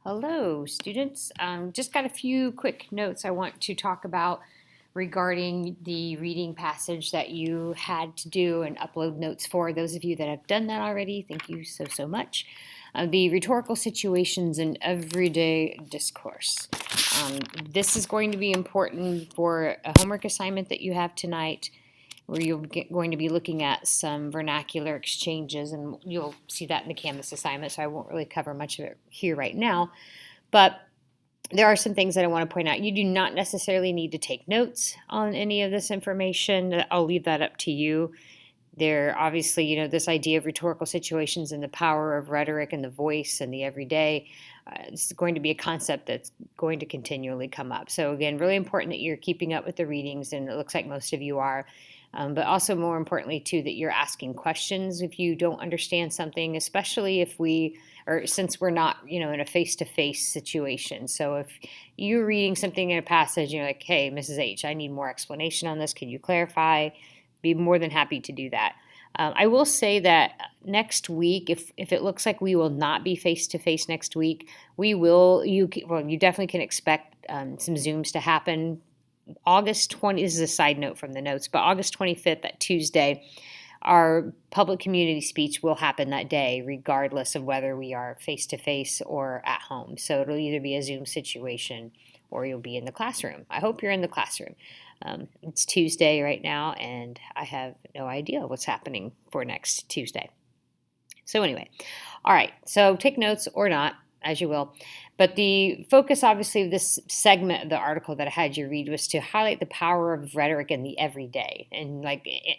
Hello, students. Just got a few quick notes I want to talk about regarding the reading passage that you had to do and upload notes for. Those of you that have done that already, thank you so much. The rhetorical situations in everyday discourse. This is going to be important for a homework assignment that you have tonight, where you're going to be looking at some vernacular exchanges, and you'll see that in the Canvas assignment, so I won't really cover much of it here right now. But there are some things that I want to point out. You do not necessarily need to take notes on any of this information. I'll leave that up to you. There, obviously, this idea of rhetorical situations and the power of rhetoric and the voice and the everyday, it's going to be a concept that's going to continually come up. So again, really important that you're keeping up with the readings, and it looks like most of you are. But also more importantly, too, that you're asking questions if you don't understand something, especially since we're not, in a face-to-face situation. So if you're reading something in a passage, and you're like, hey, Mrs. H, I need more explanation on this. Can you clarify? Be more than happy to do that. I will say that next week, if it looks like we will not be face-to-face next week, you definitely can expect some Zooms to happen. August 20, this is a side note from the notes, but August 25th, that Tuesday, our public community speech will happen that day, regardless of whether we are face-to-face or at home. So it'll either be a Zoom situation or you'll be in the classroom. I hope you're in the classroom. It's Tuesday right now, and I have no idea what's happening for next Tuesday. So anyway, all right, so take notes or not, as you will. But the focus, obviously, of this segment of the article that I had you read was to highlight the power of rhetoric in the everyday. And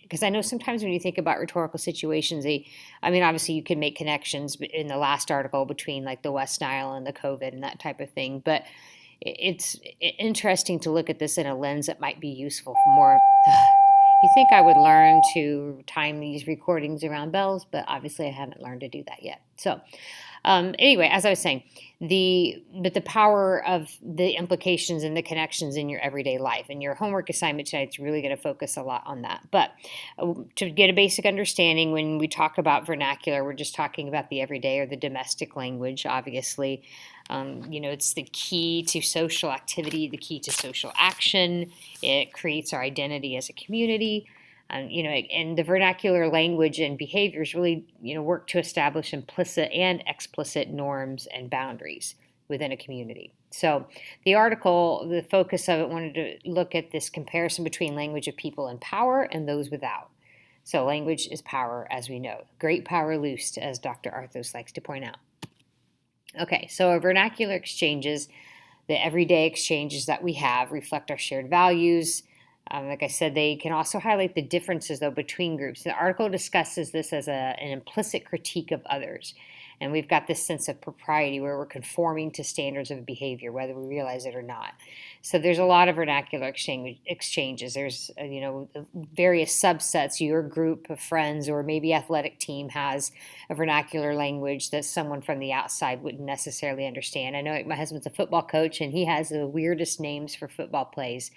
because I know sometimes when you think about rhetorical situations, obviously you can make connections in the last article between like the West Nile and the COVID and that type of thing. But it's interesting to look at this in a lens that might be useful for more. You think I would learn to time these recordings around bells, but obviously I haven't learned to do that yet. So anyway, as I was saying, the power of the implications and the connections in your everyday life, and your homework assignment tonight is really going to focus a lot on that. But to get a basic understanding, when we talk about vernacular, we're just talking about the everyday or the domestic language, obviously. It's the key to social activity, the key to social action. It creates our identity as a community. And the vernacular language and behaviors really, work to establish implicit and explicit norms and boundaries within a community. So the article, the focus of it wanted to look at this comparison between language of people in power and those without. So language is power, as we know. Great power loosed, as Dr. Arthos likes to point out. Okay, so our vernacular exchanges, the everyday exchanges that we have, reflect our shared values. Like I said, they can also highlight the differences, though, between groups. The article discusses this as an implicit critique of others. And we've got this sense of propriety where we're conforming to standards of behavior, whether we realize it or not. So there's a lot of vernacular exchanges. There's, various subsets. Your group of friends or maybe athletic team has a vernacular language that someone from the outside wouldn't necessarily understand. I know my husband's a football coach, and he has the weirdest names for football plays.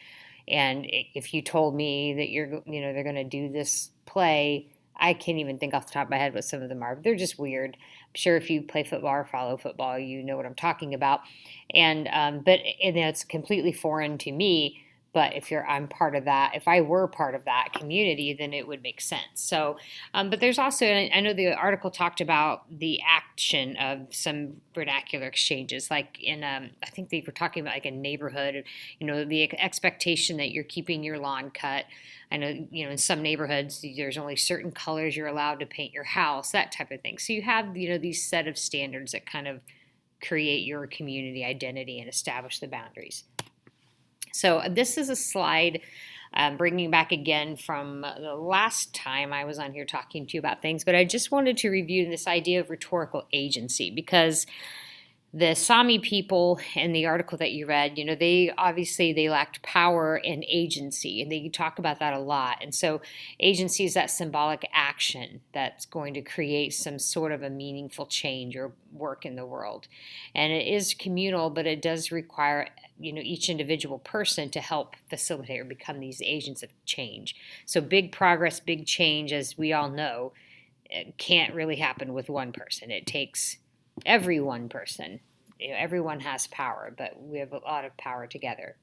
And if you told me that they're going to do this play, I can't even think off the top of my head what some of them are. But they're just weird. I'm sure if you play football or follow football, you know what I'm talking about. And it's completely foreign to me. But I'm part of that. If I were part of that community, then it would make sense. So, but there's also, I know the article talked about the action of some vernacular exchanges, like I think they were talking about like a neighborhood, the expectation that you're keeping your lawn cut. I know, in some neighborhoods, there's only certain colors you're allowed to paint your house, that type of thing. So you have, these set of standards that kind of create your community identity and establish the boundaries. So this is a slide bringing back again from the last time I was on here talking to you about things, but I just wanted to review this idea of rhetorical agency, because the Sami people in the article that you read, they lacked power and agency, and they talk about that a lot. And so agency is that symbolic action that's going to create some sort of a meaningful change or work in the world. And it is communal, but it does require, each individual person to help facilitate or become these agents of change. So big progress, big change, as we all know, it can't really happen with one person. It takes every one person everyone has power, but we have a lot of power together.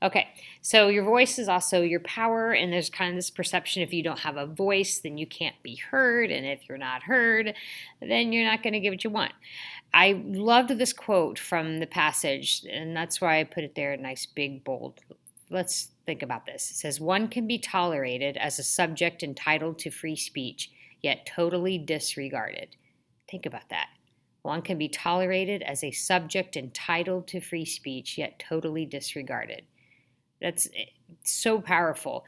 Okay, so your voice is also your power, and there's kind of this perception if you don't have a voice, then you can't be heard, and if you're not heard, then you're not going to get what you want. I loved this quote from the passage, and that's why I put it there, nice, big, bold. Let's think about this. It says, one can be tolerated as a subject entitled to free speech, yet totally disregarded. Think about that. One can be tolerated as a subject entitled to free speech, yet totally disregarded. That's so powerful.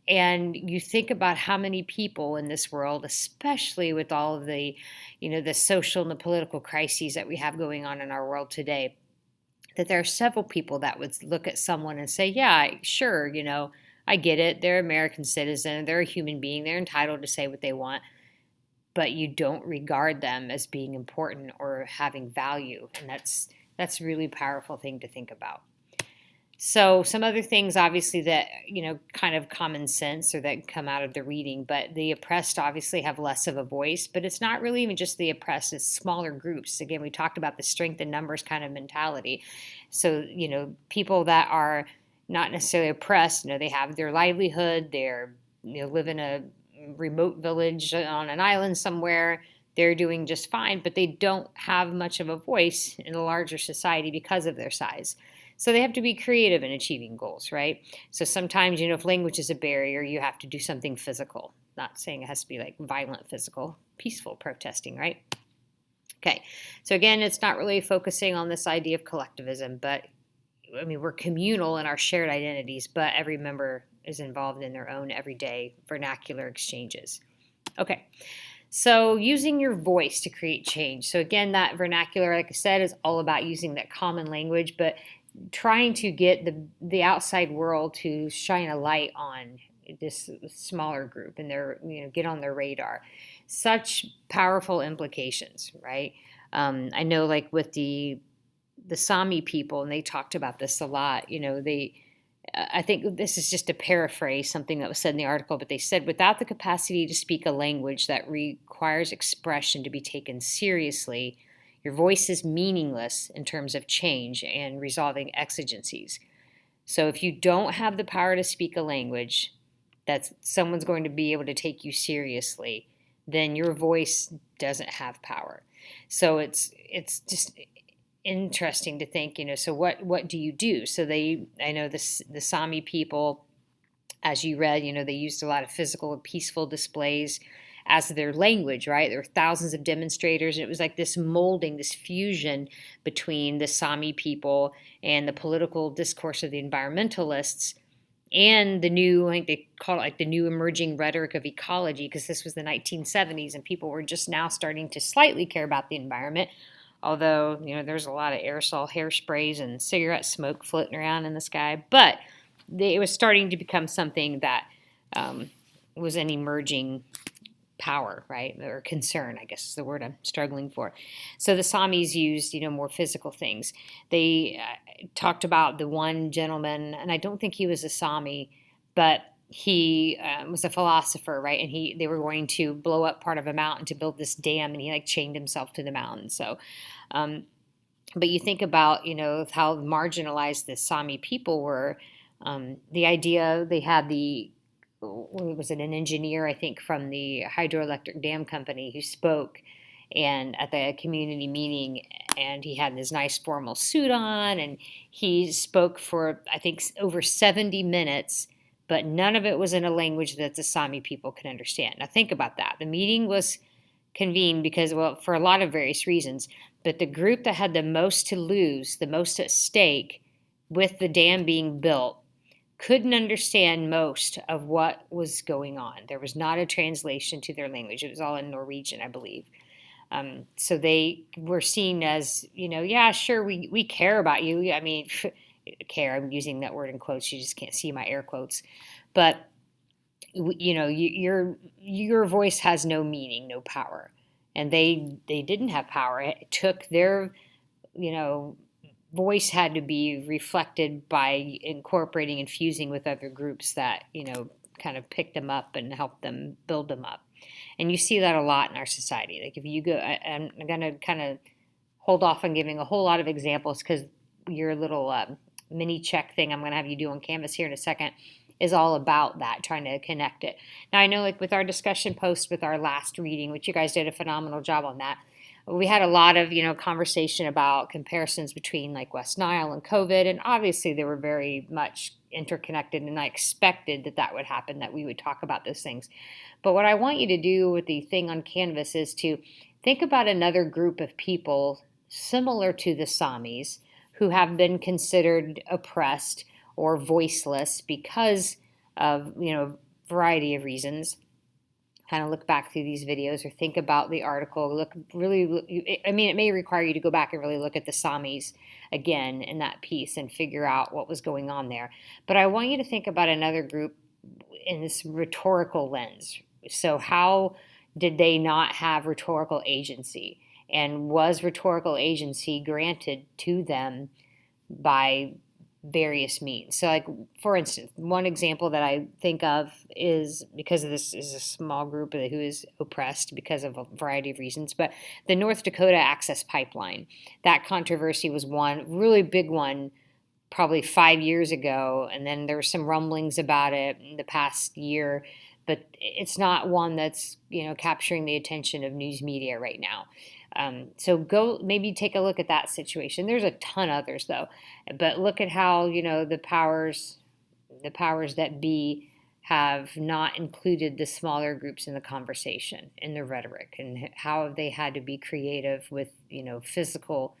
And you think about how many people in this world, especially with all of the, the social and the political crises that we have going on in our world today, that there are several people that would look at someone and say, yeah, sure, I get it. They're an American citizen. They're a human being. They're entitled to say what they want. But you don't regard them as being important or having value. And that's a really powerful thing to think about. So some other things, obviously, that, kind of common sense or that come out of the reading, but the oppressed obviously have less of a voice, but it's not really even just the oppressed, it's smaller groups. Again, we talked about the strength in numbers kind of mentality. So, people that are not necessarily oppressed, they have their livelihood, they're, live in a remote village on an island somewhere, they're doing just fine, but they don't have much of a voice in a larger society because of their size. So they have to be creative in achieving goals, right? So sometimes, if language is a barrier, you have to do something physical. Not saying it has to be like violent physical, peaceful protesting, right? Okay, so again, it's not really focusing on this idea of collectivism, but we're communal in our shared identities, but every member is involved in their own everyday vernacular exchanges. Okay, so using your voice to create change. So again, that vernacular, like I said, is all about using that common language, but trying to get the outside world to shine a light on this smaller group and get on their radar. Such powerful implications, right? I know, like with the Sami people, and they talked about this a lot. I think this is just to paraphrase something that was said in the article, but they said, without the capacity to speak a language that requires expression to be taken seriously, your voice is meaningless in terms of change and resolving exigencies. So if you don't have the power to speak a language that someone's going to be able to take you seriously, then your voice doesn't have power. So it's just interesting to think, so what do you do? So I know the Sami people, as you read, they used a lot of physical and peaceful displays as their language, right? There were thousands of demonstrators, and it was like this molding, this fusion between the Sami people and the political discourse of the environmentalists and the new, I think they call it like the new emerging rhetoric of ecology, because this was the 1970s and people were just now starting to slightly care about the environment. Although, there's a lot of aerosol hairsprays and cigarette smoke floating around in the sky, but it was starting to become something that was an emerging power, right? Or concern, I guess is the word I'm struggling for. So the Samis used, more physical things. They talked about the one gentleman, and I don't think he was a Sami, but he was a philosopher, right? And they were going to blow up part of a mountain to build this dam, and he chained himself to the mountain. So, but you think about, how marginalized the Sami people were. The idea they had was it an engineer, I think, from the hydroelectric dam company who spoke and at the community meeting, and he had his nice formal suit on, and he spoke for, I think, over 70 minutes, but none of it was in a language that the Sami people could understand. Now think about that. The meeting was convened because, well, for a lot of various reasons, but the group that had the most to lose, the most at stake with the dam being built, couldn't understand most of what was going on. There was not a translation to their language. It was all in Norwegian, I believe. So they were seen as, yeah, sure, we care about you. I mean, care, I'm using that word in quotes. You just can't see my air quotes. But, your voice has no meaning, no power. And they didn't have power. It took their, voice had to be reflected by incorporating and fusing with other groups that, kind of picked them up and helped them build them up. And you see that a lot in our society. Like if you go, I'm going to kind of hold off on giving a whole lot of examples because your little mini check thing I'm going to have you do on Canvas here in a second is all about that, trying to connect it. Now, I know like with our discussion post with our last reading, which you guys did a phenomenal job on that, we had a lot of, conversation about comparisons between like West Nile and COVID, and obviously they were very much interconnected, and I expected that that would happen, that we would talk about those things. But what I want you to do with the thing on Canvas is to think about another group of people similar to the Samis who have been considered oppressed or voiceless because of, variety of reasons. Kind of look back through these videos or think about the article. It may require you to go back and really look at the Samis again in that piece and figure out what was going on there. But I want you to think about another group in this rhetorical lens. So how did they not have rhetorical agency? And was rhetorical agency granted to them by various means? So like, for instance, one example that I think of is, because this is a small group who is oppressed because of a variety of reasons, but the North Dakota Access Pipeline, that controversy was one really big one probably 5 years ago, and then there were some rumblings about it in the past year, but it's not one that's capturing the attention of news media right now. So go maybe take a look at that situation. There's a ton others though, but look at how the powers that be have not included the smaller groups in the conversation, in the rhetoric, and how they had to be creative with physical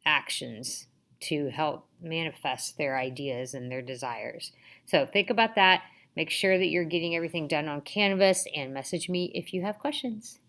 actions to help manifest their ideas and their desires. So think about that. Make sure that you're getting everything done on Canvas, and message me if you have questions.